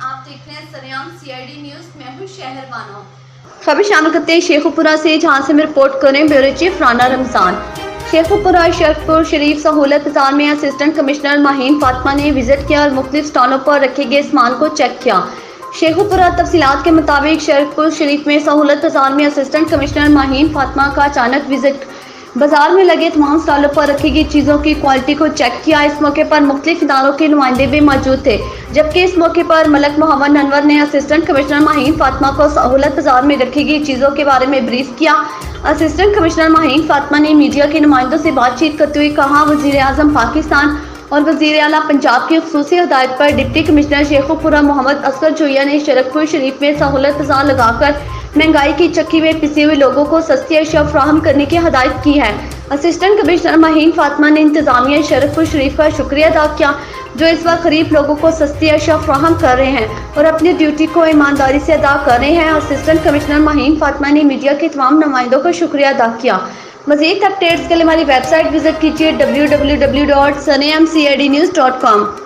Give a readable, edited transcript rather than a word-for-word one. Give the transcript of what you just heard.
आप देख रहे हैं सरेआम CID न्यूज़। मैं हूं शहरबानो। खबर शामिल करते हैं शेखुपुरा से, जहां से हम रिपोर्ट करें ब्यूरो चीफ राना रमजान। शेखुपुरा शरफपुर शरीफ सहूलत बाजार में असिस्टेंट कमिश्नर माहीन फातिमा ने विजिट किया और मुख्तलिफ स्टॉलों पर रखे गए सामान को चेक किया। शेखुपुरा तफसीलात के मुताबिक शरफपुर शरीफ में सहूलत बाजार में असिस्टेंट कमिश्नर माहीन फातिमा का अचानक विजिट बाजार में लगे तमाम स्टॉलों पर रखी गई चीज़ों की क्वालिटी को चेक किया। इस मौके पर मुख्तलिफ इदारों के नुमाइंदे भी मौजूद थे, जबकि इस मौके पर मलक मोहम्मद अनवर ने असिस्टेंट कमिश्नर माहीन फातिमा को सहूलत बाजार में रखी गई चीज़ों के बारे में ब्रीफ किया। असिस्टेंट कमिश्नर माहीन फातिमा ने मीडिया के नुमाइंदों से बातचीत करते हुए कहा, वज़ीर आज़म पाकिस्तान और वज़ीर आला पंजाब की ख़ुसूसी हिदायत पर डिप्टी कमिश्नर शेखुपुरा मोहम्मद असगर जोया ने शरफपुर शरीफ में सहूलत बाजार लगाकर महंगाई की चक्की में पिसे हुए लोगों को सस्ती अशिया फराहम करने की हिदायत की है। असिस्टेंट कमिश्नर माहीन फातिमा ने इंतजामिया शरफपुर शरीफ का शुक्रिया अदा किया, जो इस वक्त गरीब लोगों को सस्ती अशिया फराहम कर रहे हैं और अपनी ड्यूटी को ईमानदारी से अदा कर रहे हैं। असिस्टेंट कमिश्नर माहीन फातिमा ने मीडिया के तमाम नुमाइंदों का शुक्रिया अदा किया। मज़ीद अपडेट्स के लिए हमारी वेबसाइट विजिट कीजिए www.sareamcidnews.com।